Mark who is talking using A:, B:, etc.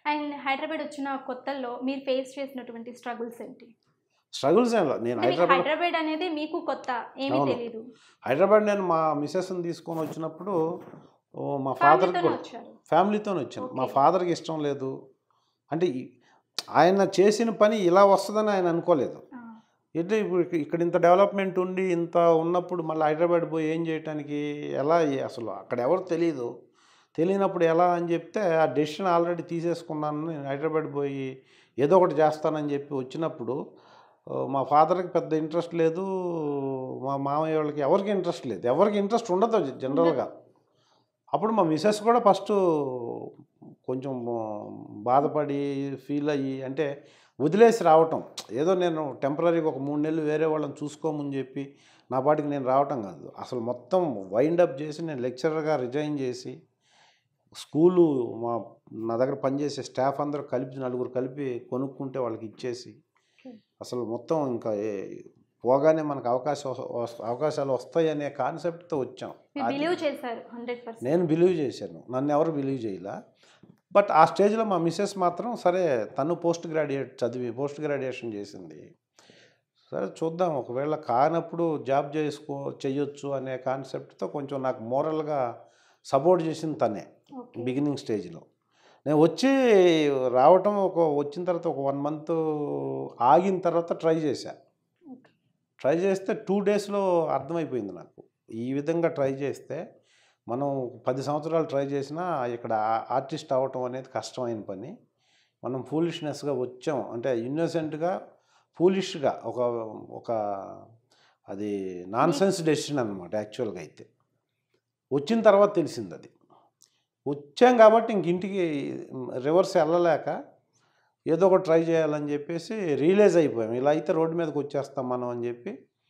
A: And Hyderabad వచ్చిన కొత్తల్లో మీరు ఫేస్ చేసినటువంటి స్ట్రగుల్స్ ఏంటి?
B: స్ట్రగుల్స్ ఏం లేదు. నేను
A: అంటే మీకు
B: హైదరాబాద్
A: హైదరాబాద్ అనేది మీకు కొత్త, ఏమీ
B: అవును.
A: తెలీదు.
B: హైదరాబాద్ నేను మా మిసెస్‌ని తీసుకొని వచ్చినప్పుడు మా ఫాదర్‌కి
A: ఫ్యామిలీతోనే
B: కూడా
A: వచ్చారు.
B: ఫ్యామిలీతోనే వచ్చాను. మా
A: ఓకే.
B: ఫాదర్‌కి ఇష్టం లేదు. అంటే ఆయన చేసిన పని ఇలా వస్తదని ఆయన అనుకోలేదు.
A: ఆ!
B: ఏంటి ఇప్పుడు ఇక్కడ ఇంత డెవలప్‌మెంట్ ఉండి, ఇంత ఉన్నప్పుడు మళ్ళీ హైదరాబాద్ పోయి ఏం చేయటానికి? ఎలా అసలు అక్కడ ఎవరు తెలీదు. తెలియనప్పుడు ఎలా అని చెప్తే, ఆ డెసిషన్ ఆల్రెడీ తీసేసుకున్నాను. నేను హైదరాబాద్ పోయి ఏదో ఒకటి చేస్తానని చెప్పి వచ్చినప్పుడు మా ఫాదర్‌కి పెద్ద ఇంట్రెస్ట్ లేదు. మా మామయ్య వాళ్ళకి ఎవరికీ ఇంట్రెస్ట్ లేదు. ఎవరికీ ఇంట్రెస్ట్ ఉండదు
A: ఉండదు.
B: జనరల్‌గా. అప్పుడు మా మిసెస్ కూడా ఫస్టు కొంచెం బాధపడి, ఫీల్ అయ్యి అంటే వదిలేసి రావటం. ఏదో నేను టెంపరరీగా ఒక 3 నెలలు వేరే వాళ్ళని చూసుకోమని చెప్పి, నా పాటికి నేను రావటం కాదు. అసలు మొత్తం వైండ్ అప్ చేసి నేను లెక్చరర్‌గా రిజైన్ చేసి, స్కూలు మా నా దగ్గర పనిచేసే స్టాఫ్ అందరూ కలిపి నలుగురు కలిపి కొనుక్కుంటే వాళ్ళకి ఇచ్చేసి,
A: ఓకే.
B: అసలు మొత్తం ఇంకా పోగానే మనకు అవకాశాలు వస్తాయనే కాన్సెప్ట్‌తో వచ్చాం.
A: మీరు
B: అది
A: బిలీవ్ చేశారు 100%.
B: నేను బిలీవ్ చేశాను. నన్ను ఎవరు బిలీవ్ చేయలా. బట్ ఆ స్టేజ్‌లో మా మిసెస్ మాత్రం సరే తను పోస్ట్ గ్రాడ్యుయేట్ చదివి పోస్ట్ గ్రాడ్యుయేషన్ చేసింది. సరే చూద్దాం ఒకవేళ కానప్పుడు జాబ్ చెయ్యొచ్చు అనే కాన్సెప్ట్‌తో కొంచెం నాకు మోరల్‌గా సపోర్ట్ చేసింది తనే
A: ఓకే.
B: బిగినింగ్ స్టేజ్‌లో. నేను రావటం వచ్చిన తర్వాత ఒక 1 మంత్ ఆగిన తర్వాత ట్రై చేశా.
A: ఓకే.
B: ట్రై చేస్తే 2 డేస్‌లో అర్థమైపోయింది నాకు. ఈ విధంగా ట్రై చేస్తే మనం 10 సంవత్సరాలు ట్రై చేసినా ఇక్కడ ఆర్టిస్ట్ అవ్వటం అనేది కష్టమైన పని. మనం ఫూలిష్‌నెస్‌గా వచ్చాం. అంటే ఇన్నోసెంట్‌గా, ఫూలిష్‌గా ఒక ఒక అది నాన్‌సెన్స్ డెసిషన్ అనమాట యాక్చువల్‌గా అయితే. వచ్చిన తర్వాత తెలిసిందది. వచ్చాం కాబట్టి ఇంక ఇంటికి రివర్స్ ఎళ్ళలేక ఏదో ఒకటి ట్రై చేయాలని చెప్పేసి రియలైజ్ అయిపోయాం. ఇలా అయితే రోడ్డు మీదకి వచ్చేస్తాం మనం అని చెప్పి